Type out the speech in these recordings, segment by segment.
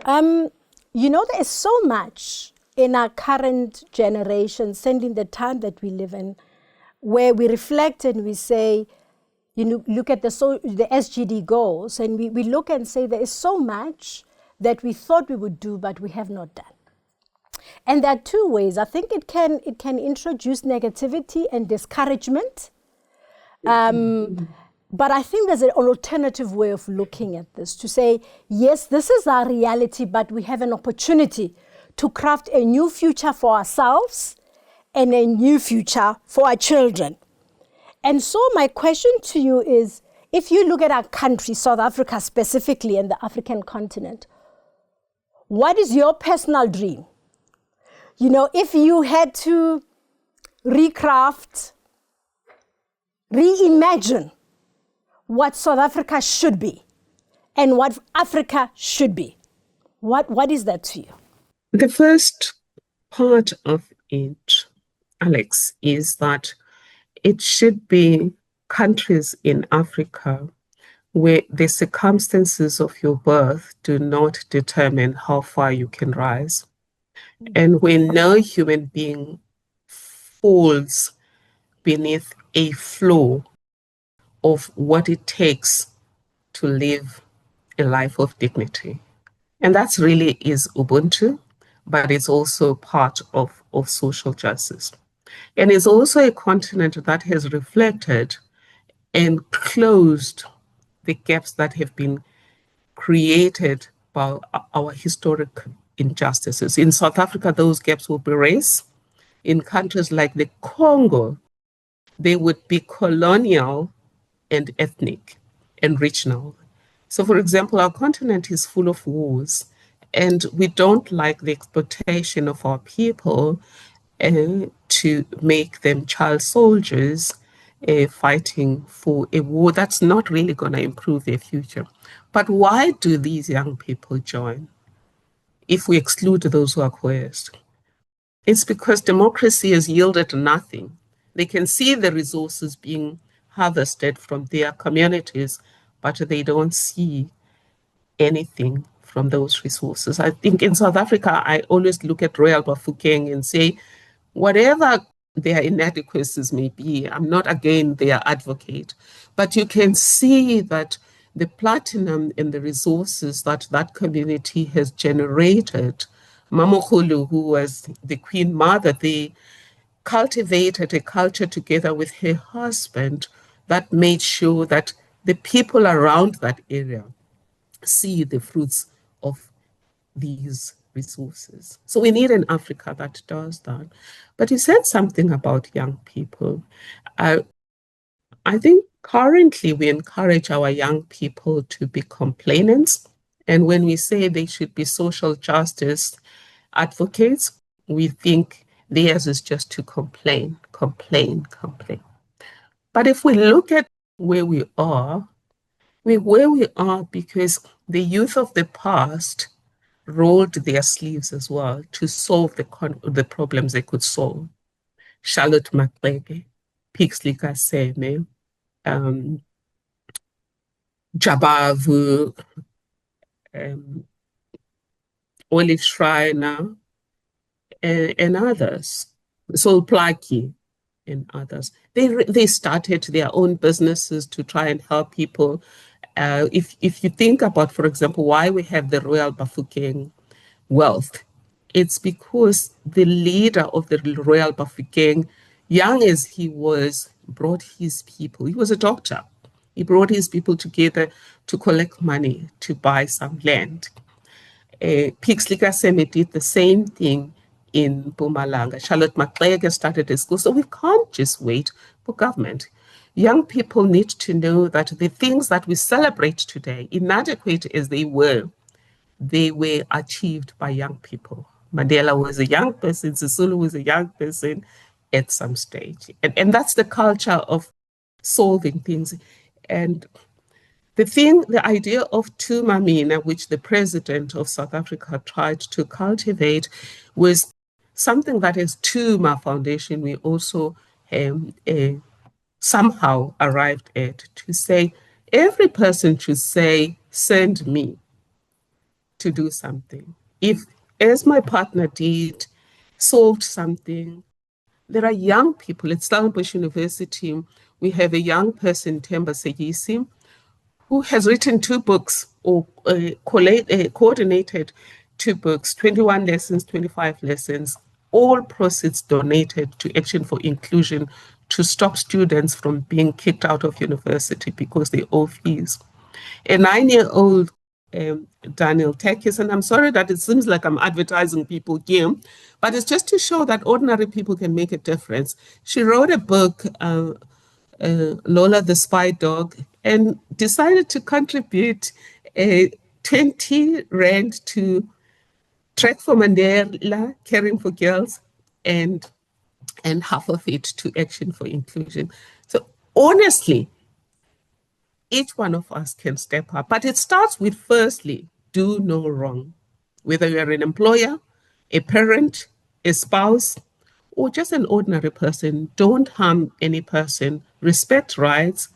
There is so much in our current generation, certainly the time that we live in, where we reflect and we say, look at the SGD goals, and we look and say there is so much that we thought we would do, but we have not done. And there are two ways. I think it can introduce negativity and discouragement. But I think there's an alternative way of looking at this, to say, yes, this is our reality, but we have an opportunity to craft a new future for ourselves and a new future for our children. And so my question to you is, if you look at our country, South Africa specifically, and the African continent, what is your personal dream? If you had to recraft, reimagine what South Africa should be and what Africa should be, what is that to you? The first part of it, Alex, is that it should be countries in Africa where the circumstances of your birth do not determine how far you can rise. And when no human being falls beneath a floor of what it takes to live a life of dignity. And that's really is Ubuntu, but it's also part of social justice. And it's also a continent that has reflected and closed the gaps that have been created by our historic injustices. In South Africa, those gaps will be race. In countries like the Congo, they would be colonial and ethnic and regional. So, for example, our continent is full of wars, and we don't like the exploitation of our people to make them child soldiers fighting for a war that's not really going to improve their future. But why do these young people join if we exclude those who are coerced? It's because democracy has yielded nothing. They can see the resources being harvested from their communities, but they don't see anything from those resources. I think in South Africa, I always look at Royal Bafokeng and say, whatever their inadequacies may be, I'm not again their advocate, but you can see that the platinum and the resources that that community has generated, Mathole, who was the Queen Mother, they cultivated a culture together with her husband that made sure that the people around that area see the fruits of these resources. So we need an Africa that does that. But you said something about young people. I think currently we encourage our young people to be complainants. And when we say they should be social justice advocates, we think theirs is just to complain. But if we look at where we are because the youth of the past rolled their sleeves as well to solve the problems they could solve. Charlotte Maxeke, Pixley Kaseme, Jabavu, Olive Schreiner, and others, Sol Plaatje and others. They started their own businesses to try and help people. If you think about, for example, why we have the Royal Bafokeng wealth, it's because the leader of the Royal Bafokeng, young as he was, brought his people. He was a doctor. He brought his people together to collect money to buy some land. Pixley Kaseme did the same thing in Mpumalanga. Charlotte Maxeke started a school. So we can't just wait for government. Young people need to know that the things that we celebrate today, inadequate as they were achieved by young people. Mandela was a young person, Sisulu was a young person at some stage. And that's the culture of solving things. And the idea of Tumamina, which the president of South Africa tried to cultivate, was something that as Tuma Foundation, we also somehow arrived at, to say, every person should say, send me to do something. If, as my partner did, solved something, there are young people at Stellenbosch University. We have a young person, Themba Segisi, who has written 2 books or coordinated 2 books, 21 lessons, 25 lessons, all proceeds donated to Action for Inclusion to stop students from being kicked out of university because they owe fees. A 9-year-old Daniel Tekis, and I'm sorry that it seems like I'm advertising people here, but it's just to show that ordinary people can make a difference. She wrote a book, Lola the Spy Dog, and decided to contribute 20 Rand to Trek for Mandela, Caring for Girls, and half of it to Action for Inclusion. So honestly, each one of us can step up, but it starts with, firstly, do no wrong. Whether you're an employer, a parent, a spouse, or just an ordinary person, don't harm any person, respect rights,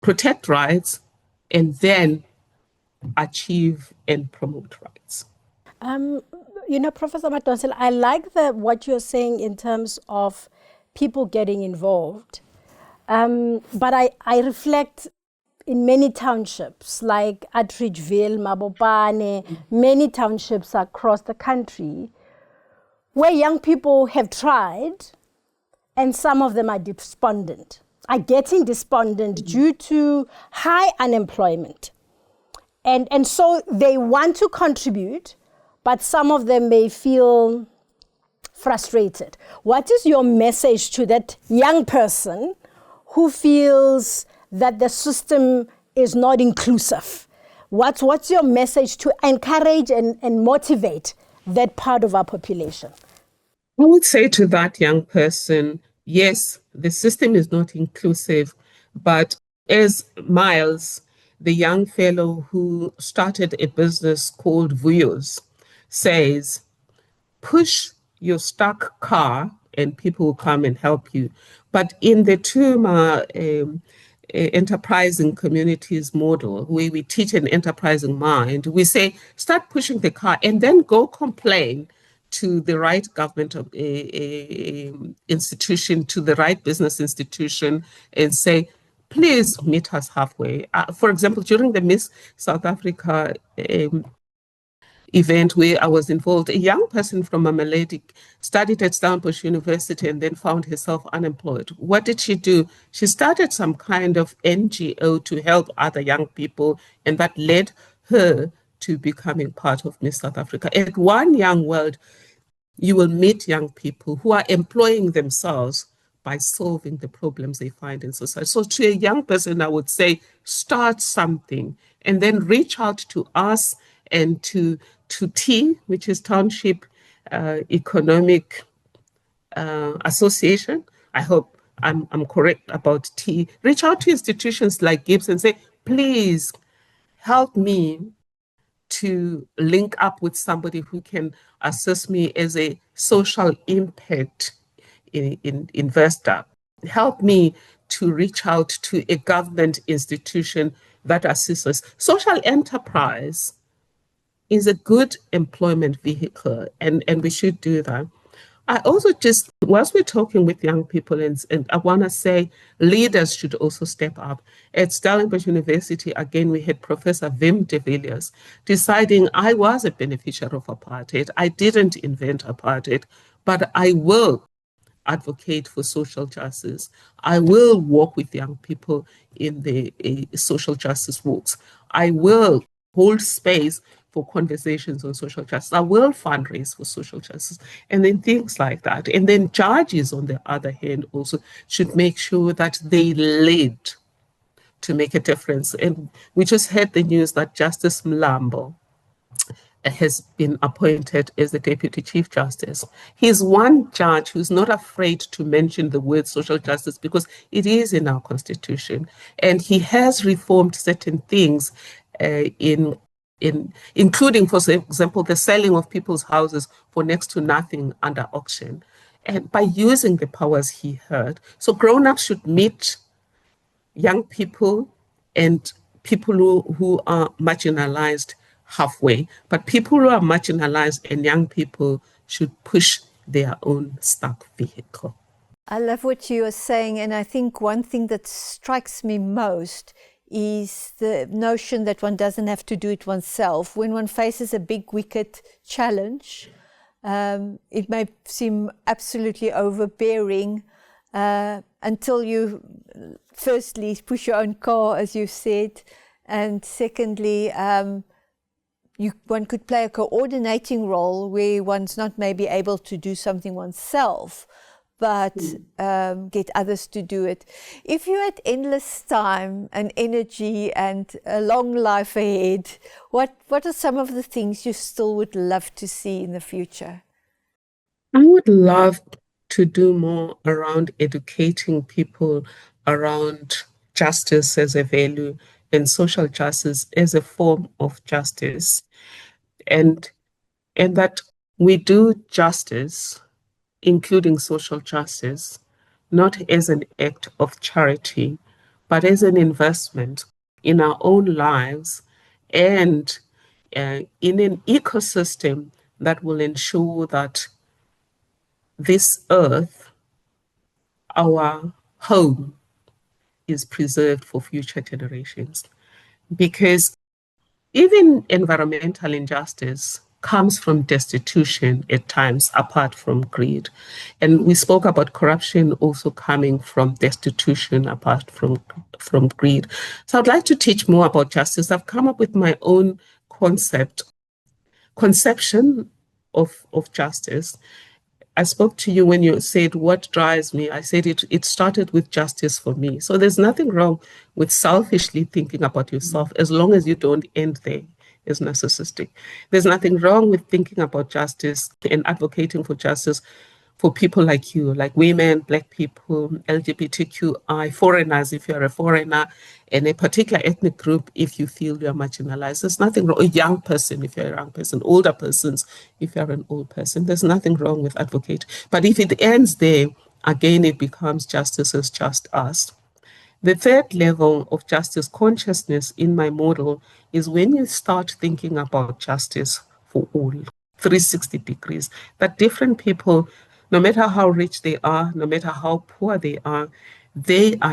protect rights, and then achieve and promote rights. Professor Mandosela, I like what you're saying in terms of people getting involved. But I reflect in many townships like Atteridgeville, Mabopane, many townships across the country where young people have tried and some of them are despondent, are getting despondent due to high unemployment. And so they want to contribute, but some of them may feel frustrated. What is your message to that young person who feels that the system is not inclusive? What's your message to encourage and motivate that part of our population? I would say to that young person, yes, the system is not inclusive, but as Miles, the young fellow who started a business called Vuyos, says, push your stuck car and people will come and help you. But in the Tuma enterprising communities model, where we teach an enterprising mind, we say, start pushing the car and then go complain to the right government institution, to the right business institution, and say, please meet us halfway. For example, during the Miss South Africa event where I was involved, a young person from Mamelodi studied at Stellenbosch University and then found herself unemployed. What did she do? She started some kind of NGO to help other young people, and that led her to becoming part of Miss South Africa. At One Young World, you will meet young people who are employing themselves by solving the problems they find in society. So to a young person, I would say, start something and then reach out to us and to T, which is Township Economic Association. I hope I'm correct about T. Reach out to institutions like GIBS and say, please help me to link up with somebody who can assist me as a social impact investor. Help me to reach out to a government institution that assists us. Social enterprise is a good employment vehicle, and we should do that. I also just, whilst we're talking with young people, and I want to say leaders should also step up. At Stellenbosch University, again, we had Professor Wim de Villiers deciding I was a beneficiary of apartheid. I didn't invent apartheid, but I will advocate for social justice. I will work with young people in the social justice walks. I will hold space for conversations on social justice. I will fundraise for social justice, and then things like that. And then judges, on the other hand, also should make sure that they lead to make a difference. And we just heard the news that Justice Mlambo has been appointed as the Deputy Chief Justice. He's one judge who's not afraid to mention the word social justice because it is in our Constitution. And he has reformed certain things including, for example, the selling of people's houses for next to nothing under auction, and by using the powers he had. So grown-ups should meet young people and people who are marginalized halfway. But people who are marginalized and young people should push their own stuck vehicle. I love what you are saying, and I think one thing that strikes me most is the notion that one doesn't have to do it oneself. When one faces a big, wicked challenge, it may seem absolutely overbearing until you, firstly, push your own car, as you said, and secondly, one could play a coordinating role where one's not maybe able to do something oneself, but get others to do it. If you had endless time and energy and a long life ahead, what are some of the things you still would love to see in the future? I would love to do more around educating people around justice as a value and social justice as a form of justice, and that we do justice, including social justice, not as an act of charity, but as an investment in our own lives and in an ecosystem that will ensure that this earth, our home, is preserved for future generations. Because even environmental injustice comes from destitution at times, apart from greed. And we spoke about corruption also coming from destitution, apart from greed. So I'd like to teach more about justice. I've come up with my own conception of justice. I spoke to you when you said, what drives me? I said it started with justice for me. So there's nothing wrong with selfishly thinking about yourself as long as you don't end there as narcissistic. There's nothing wrong with thinking about justice and advocating for justice for people like you, like women, Black people, LGBTQI, foreigners, if you're a foreigner, and a particular ethnic group, if you feel you're marginalized. There's nothing wrong. A young person, if you're a young person, older persons, if you're an old person. There's nothing wrong with advocating. But if it ends there, again, it becomes justice is just us. The third level of justice consciousness in my model is when you start thinking about justice for all, 360 degrees, that different people, no matter how rich they are, no matter how poor they are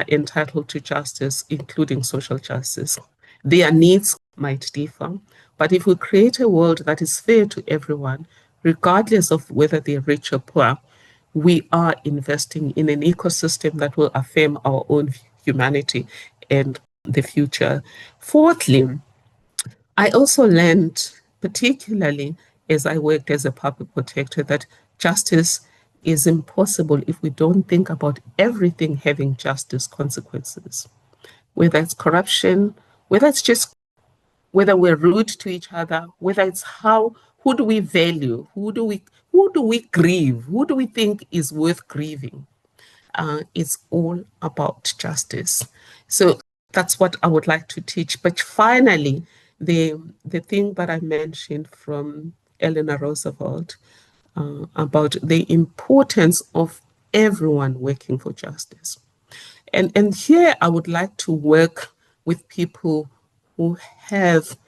entitled to justice, including social justice. Their needs might differ, but if we create a world that is fair to everyone, regardless of whether they're rich or poor, we are investing in an ecosystem that will affirm our own humanity and the future. Fourthly, I also learned, particularly as I worked as a public protector, that justice is impossible if we don't think about everything having justice consequences, whether it's corruption, whether we're rude to each other, whether it's who do we value, who do we grieve, who do we think is worth grieving. It's all about justice. So that's what I would like to teach. But finally, the thing that I mentioned from Eleanor Roosevelt about the importance of everyone working for justice. And here I would like to work with people who have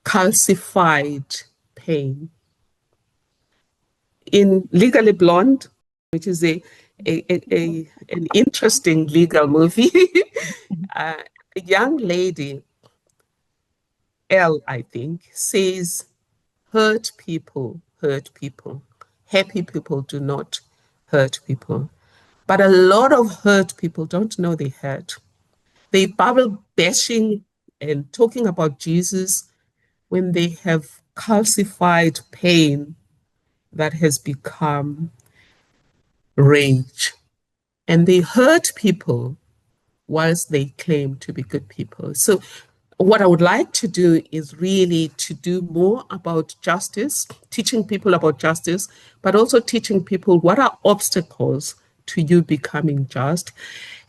calcified pain. In Legally Blonde, which is an interesting legal movie, a young lady, Elle, I think, says, hurt people hurt people. Happy people do not hurt people. But a lot of hurt people don't know they hurt. They Bible bashing and talking about Jesus when they have calcified pain that has become rage. And they hurt people whilst they claim to be good people. So what I would like to do is really to do more about justice, teaching people about justice, but also teaching people what are obstacles to you becoming just,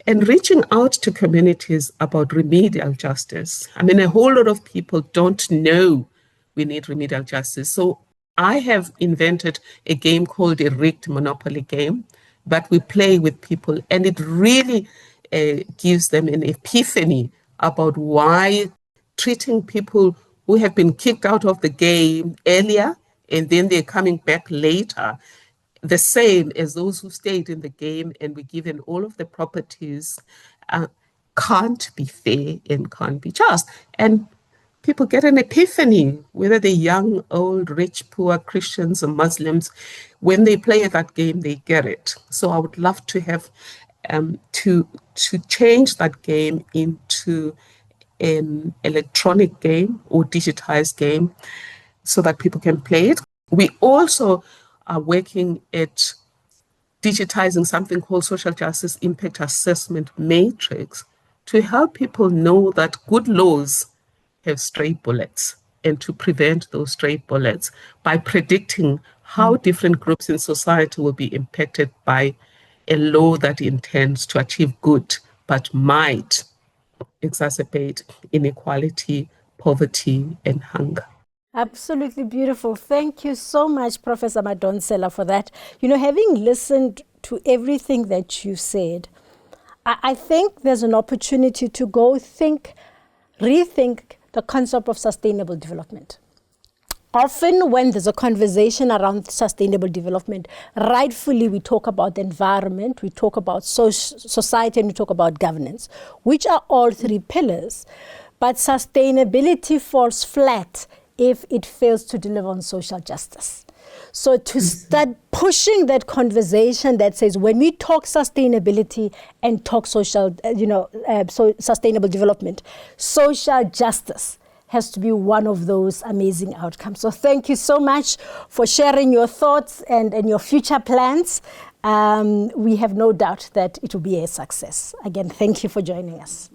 and reaching out to communities about remedial justice. I mean, a whole lot of people don't know we need remedial justice. So I have invented a game called a rigged monopoly game that we play with people, and it really gives them an epiphany about why treating people who have been kicked out of the game earlier and then they're coming back later, the same as those who stayed in the game and were given all of the properties, can't be fair and can't be just. And people get an epiphany, whether they're young, old, rich, poor, Christians or Muslims. When they play that game, they get it. So I would love to have to change that game into an electronic game or digitized game so that people can play it. We also are working at digitizing something called social justice impact assessment matrix to help people know that good laws have stray bullets and to prevent those stray bullets by predicting how different groups in society will be impacted by a law that intends to achieve good but might exacerbate inequality, poverty, and hunger. Absolutely beautiful. Thank you so much, Professor Mandosela, for that. You know, having listened to everything that you said, I think there's an opportunity to go rethink the concept of sustainable development. Often when there's a conversation around sustainable development, rightfully we talk about the environment, we talk about society, and we talk about governance, which are all three pillars. But sustainability falls flat if it fails to deliver on social justice. So to start pushing that conversation that says when we talk sustainability and talk social, sustainable development, social justice has to be one of those amazing outcomes. So thank you so much for sharing your thoughts and your future plans. We have no doubt that it will be a success. Again, thank you for joining us.